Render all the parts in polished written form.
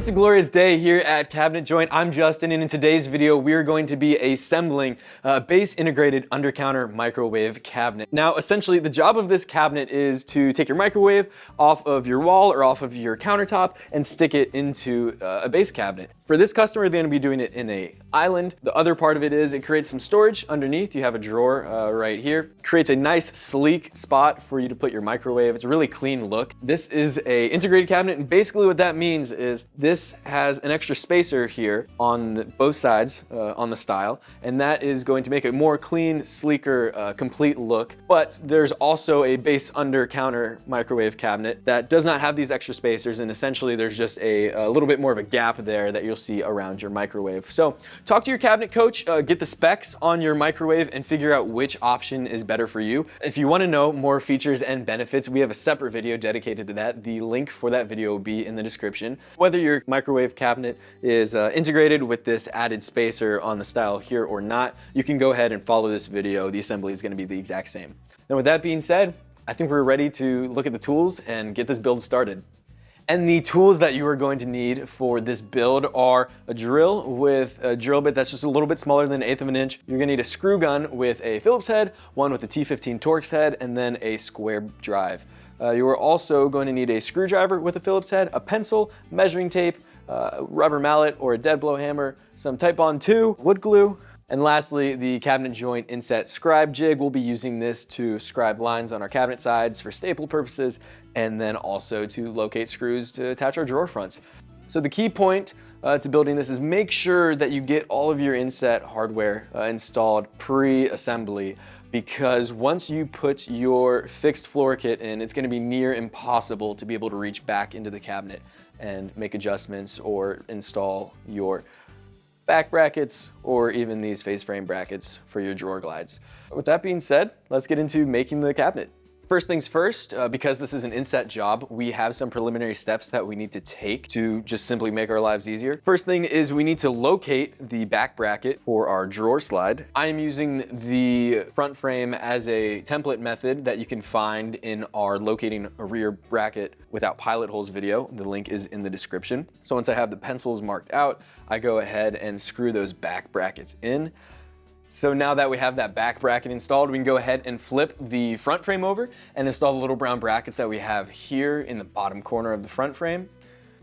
It's a glorious day here at Cabinet Joint. I'm Justin, and in today's video, we're going to be assembling a base integrated under-counter microwave cabinet. Now, essentially, the job of this cabinet is to take your microwave off of your wall or off of your countertop and stick it into a base cabinet. For this customer, they're going to be doing it in an island. The other part of it is it creates some storage underneath. You have a drawer right here. Creates a nice, sleek spot for you to put your microwave. It's a really clean look. This is a integrated cabinet, and basically what that means is this has an extra spacer here on both sides on the style, and that is going to make it more clean, sleeker, complete look. But there's also a base under counter microwave cabinet that does not have these extra spacers, and essentially there's just a little bit more of a gap there that you'll see around your microwave. So talk to your cabinet coach, get the specs on your microwave, and figure out which option is better for you. If you want to know more features and benefits, we have a separate video dedicated to that. The link for that video will be in the description. Whether your microwave cabinet is integrated with this added spacer on the style here or not, you can go ahead and follow this video. The assembly is going to be the exact same. Now, with that being said, I think we're ready to look at the tools and get this build started. And the tools that you are going to need for this build are a drill with a drill bit that's just a little bit smaller than 1/8 of an inch. You're gonna need a screw gun with a Phillips head, one with a T15 Torx head, and then a square drive. You are also going to need a screwdriver with a Phillips head, a pencil, measuring tape, a rubber mallet or a dead blow hammer, some Type-On 2, wood glue, and lastly, the cabinet joint inset scribe jig. We'll be using this to scribe lines on our cabinet sides for staple purposes, and then also to locate screws to attach our drawer fronts. So the key point to building this is make sure that you get all of your inset hardware installed pre-assembly, because once you put your fixed floor kit in, it's going to be near impossible to be able to reach back into the cabinet and make adjustments or install your back brackets or even these face frame brackets for your drawer glides. With that being said, let's get into making the cabinet. First things first, because this is an inset job, we have some preliminary steps that we need to take to just simply make our lives easier. First thing is we need to locate the back bracket for our drawer slide. I am using the front frame as a template method that you can find in our locating a rear bracket without pilot holes video. The link is in the description. So once I have the pencils marked out, I go ahead and screw those back brackets in. So now that we have that back bracket installed, we can go ahead and flip the front frame over and install the little brown brackets that we have here in the bottom corner of the front frame.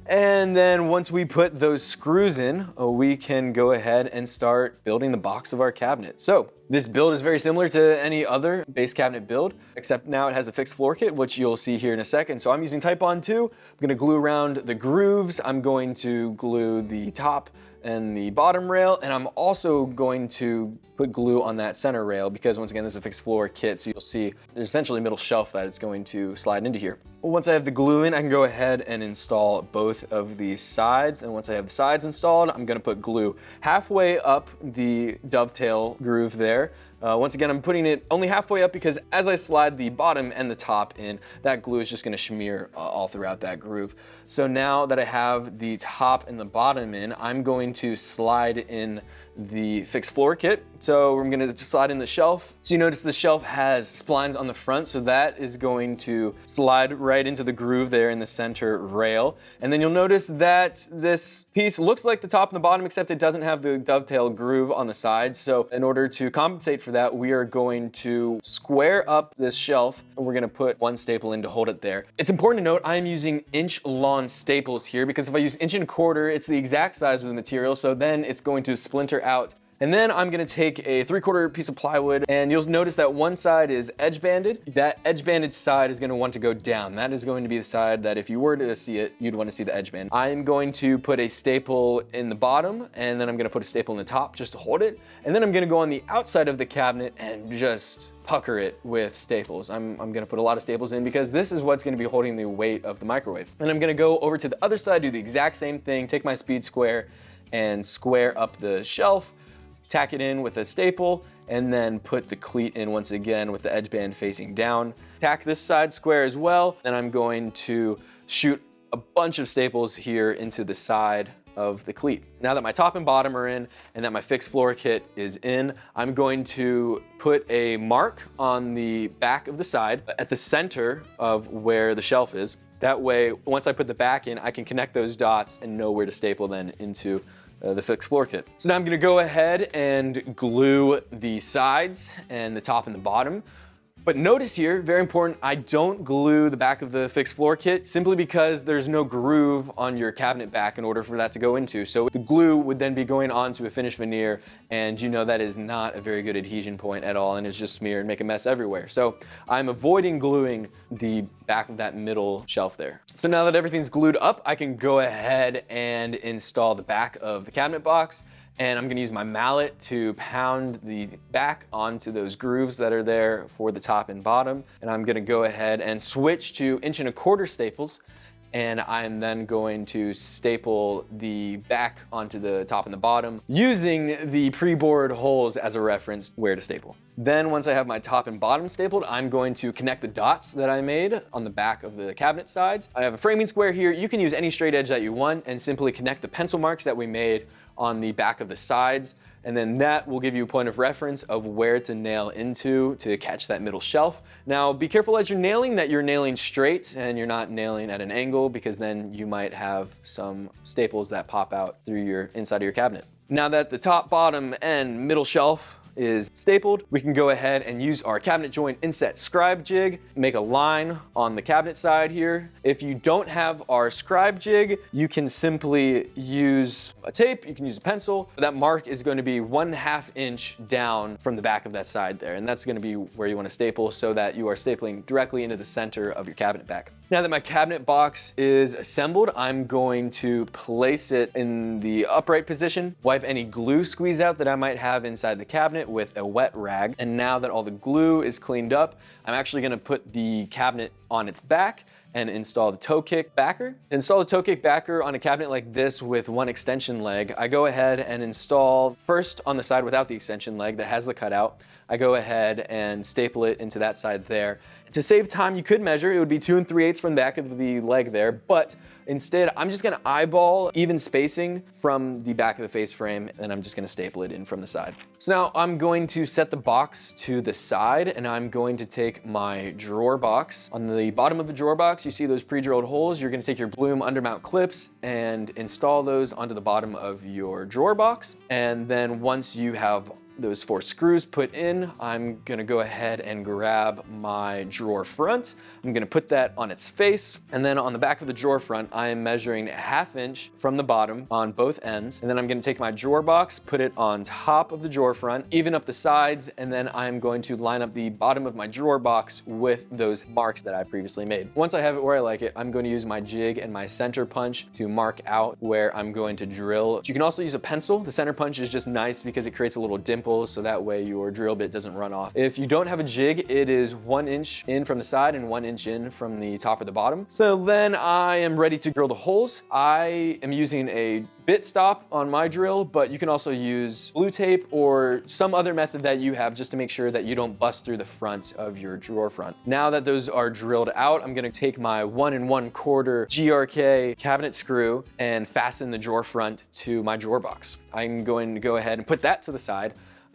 And then once we put those screws in, we can go ahead and start building the box of our cabinet. So this build is very similar to any other base cabinet build, except now it has a fixed floor kit, which you'll see here in a second. So I'm using Type-On 2. I'm gonna glue around the grooves. I'm going to glue the top and the bottom rail, and I'm also going to put glue on that center rail because once again, this is a fixed floor kit, so you'll see there's essentially a middle shelf that it's going to slide into here. Once I have the glue in, I can go ahead and install both of these sides, and once I have the sides installed, I'm gonna put glue halfway up the dovetail groove there. Once again, I'm putting it only halfway up because as I slide the bottom and the top in, that glue is just gonna smear all throughout that groove. So now that I have the top and the bottom in, I'm going to slide in the fixed floor kit. So I'm gonna slide in the shelf. So you notice the shelf has splines on the front, so that is going to slide right into the groove there in the center rail. And then you'll notice that this piece looks like the top and the bottom, except it doesn't have the dovetail groove on the side. So in order to compensate for that, we are going to square up this shelf, and we're gonna put one staple in to hold it there. It's important to note I am using inch-long staples here, because if I use 1¼ it's the exact size of the material, so then it's going to splinter out. And then I'm gonna take a 3/4 piece of plywood, and you'll notice that one side is edge banded. That edge banded side is gonna want to go down. That is going to be the side that if you were to see it, you'd wanna see the edge band. I'm going to put a staple in the bottom, and then I'm gonna put a staple in the top just to hold it. And then I'm gonna go on the outside of the cabinet and just pucker it with staples. I'm gonna put a lot of staples in because this is what's gonna be holding the weight of the microwave. And I'm gonna go over to the other side, do the exact same thing, take my speed square and square up the shelf, tack it in with a staple, and then put the cleat in once again with the edge band facing down. Tack this side square as well, and I'm going to shoot a bunch of staples here into the side of the cleat. Now that my top and bottom are in and that my fixed floor kit is in, I'm going to put a mark on the back of the side at the center of where the shelf is. That way, once I put the back in, I can connect those dots and know where to staple then into the fixed floor kit. So now I'm gonna go ahead and glue the sides and the top and the bottom. But notice here, very important, I don't glue the back of the fixed floor kit simply because there's no groove on your cabinet back in order for that to go into. So the glue would then be going onto a finished veneer, and you know that is not a very good adhesion point at all, and it's just smear and make a mess everywhere. So I'm avoiding gluing the back of that middle shelf there. So now that everything's glued up, I can go ahead and install the back of the cabinet box. And I'm gonna use my mallet to pound the back onto those grooves that are there for the top and bottom. And I'm gonna go ahead and switch to 1¼ staples. And I'm then going to staple the back onto the top and the bottom using the pre-bored holes as a reference where to staple. Then once I have my top and bottom stapled, I'm going to connect the dots that I made on the back of the cabinet sides. I have a framing square here. You can use any straight edge that you want and simply connect the pencil marks that we made on the back of the sides, and then that will give you a point of reference of where to nail into to catch that middle shelf. Now be careful as you're nailing that you're nailing straight and you're not nailing at an angle, because then you might have some staples that pop out through your inside of your cabinet. Now that the top, bottom, and middle shelf is stapled, we can go ahead and use our cabinet joint inset scribe jig, make a line on the cabinet side here. If you don't have our scribe jig, you can simply use a tape, you can use a pencil. That mark is going to be 1/2 inch down from the back of that side there, and that's going to be where you want to staple so that you are stapling directly into the center of your cabinet back. Now that my cabinet box is assembled, I'm going to place it in the upright position, wipe any glue squeeze out that I might have inside the cabinet with a wet rag. And now that all the glue is cleaned up, I'm actually gonna put the cabinet on its back and install the toe kick backer. To install the toe kick backer on a cabinet like this with one extension leg, I go ahead and install first on the side without the extension leg that has the cutout. I go ahead and staple it into that side there. To save time, you could measure, it would be 2 3/8 from the back of the leg there, but instead I'm just gonna eyeball even spacing from the back of the face frame, and I'm just gonna staple it in from the side. So now I'm going to set the box to the side, and I'm going to take my drawer box. On the bottom of the drawer box, you see those pre-drilled holes. You're gonna take your BUCM undermount clips and install those onto the bottom of your drawer box. And then once you have those 4 screws put in, I'm gonna go ahead and grab my drawer front. I'm gonna put that on its face, and then on the back of the drawer front, I am measuring 1/2 inch from the bottom on both ends. And then I'm gonna take my drawer box, put it on top of the drawer front, even up the sides, and then I'm going to line up the bottom of my drawer box with those marks that I previously made. Once I have it where I like it, I'm going to use my jig and my center punch to mark out where I'm going to drill. You can also use a pencil. The center punch is just nice because it creates a little dimple, so that way your drill bit doesn't run off. If you don't have a jig, it is 1 inch in from the side and 1 inch in from the top or the bottom. So then I am ready to drill the holes. I am using a bit stop on my drill, but you can also use blue tape or some other method that you have just to make sure that you don't bust through the front of your drawer front. Now that those are drilled out, I'm gonna take my 1 1/4 GRK cabinet screw and fasten the drawer front to my drawer box. I'm going to go ahead and put that to the side,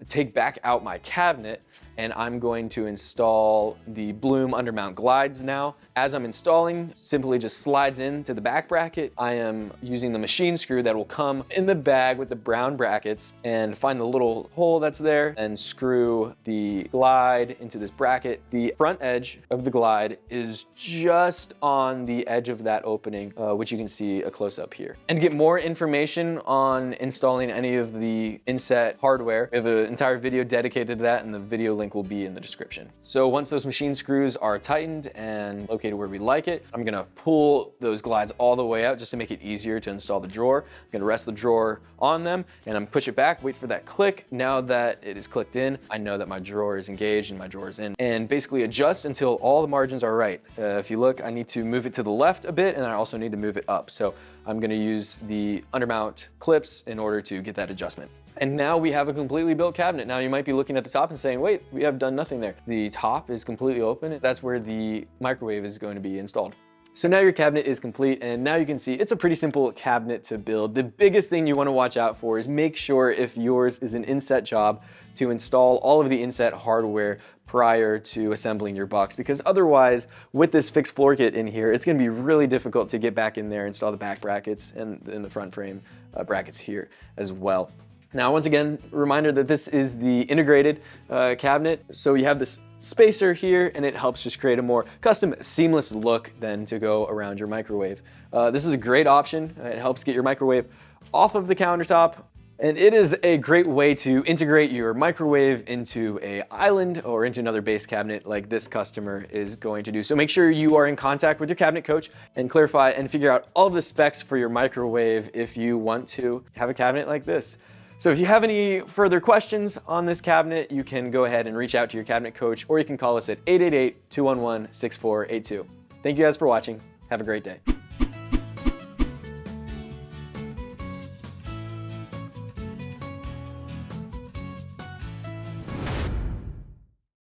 take back out my cabinet, and I'm going to install the BUCM undermount glides now. As I'm installing, simply just slides into the back bracket. I am using the machine screw that will come in the bag with the brown brackets, and find the little hole that's there and screw the glide into this bracket. The front edge of the glide is just on the edge of that opening, which you can see a close up here. And to get more information on installing any of the inset hardware, we have an entire video dedicated to that, and the video link will be in the description. So once those machine screws are tightened and located where we like it, I'm gonna pull those glides all the way out just to make it easier to install the drawer. I'm gonna rest the drawer on them, and I'm push it back, wait for that click. Now that it is clicked in, I know that my drawer is engaged and my drawer is in, and basically adjust until all the margins are right. If you look, I need to move it to the left a bit, and I also need to move it up. So I'm gonna use the undermount clips in order to get that adjustment. And now we have a completely built cabinet. Now you might be looking at the top and saying, wait, we have done nothing there. The top is completely open. That's where the microwave is going to be installed. So now your cabinet is complete, and now you can see it's a pretty simple cabinet to build. The biggest thing you want to watch out for is make sure, if yours is an inset job, to install all of the inset hardware prior to assembling your box, because otherwise with this fixed floor kit in here, it's going to be really difficult to get back in there, install the back brackets and in the front frame brackets here as well. Now, once again, reminder that this is the integrated cabinet. So you have this spacer here, and it helps just create a more custom, seamless look then to go around your microwave. This is a great option. It helps get your microwave off of the countertop, and it is a great way to integrate your microwave into an island or into another base cabinet like this customer is going to do. So make sure you are in contact with your cabinet coach and clarify and figure out all of the specs for your microwave if you want to have a cabinet like this. So if you have any further questions on this cabinet, you can go ahead and reach out to your cabinet coach, or you can call us at 888-211-6482. Thank you guys for watching. Have a great day.